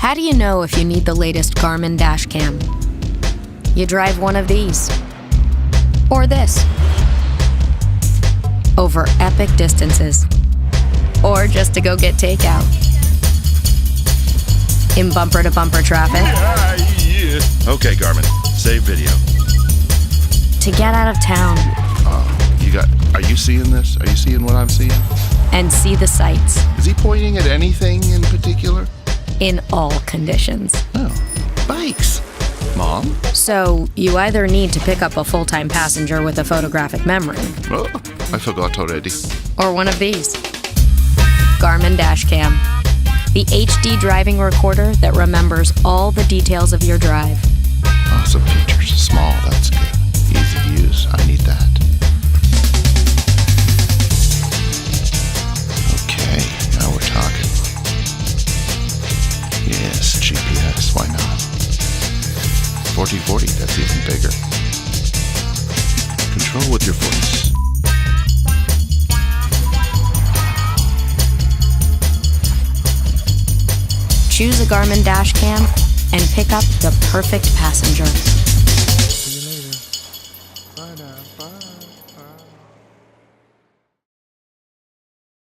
How do you know if you need the latest Garmin dash cam? You drive one of these. Or this. Over epic distances. Or just to go get takeout. In bumper-to-bumper traffic. Okay, Garmin, save video. To get out of town. Are you seeing this? Are you seeing what I'm seeing? And see the sights. Is he pointing at anything in particular? In all conditions. Oh, bikes. Mom? So, you either need to pick up a full-time passenger with a photographic memory. Oh, I forgot already. Or one of these. Garmin Dashcam. The HD driving recorder that remembers all the details of your drive. Awesome features. Small, that's good. Easy to use. I need that. Okay, now we're talking. Yes, GPS, why not? 4040, that's even bigger. Control with your voice. Choose a Garmin Dashcam and pick up the perfect passenger.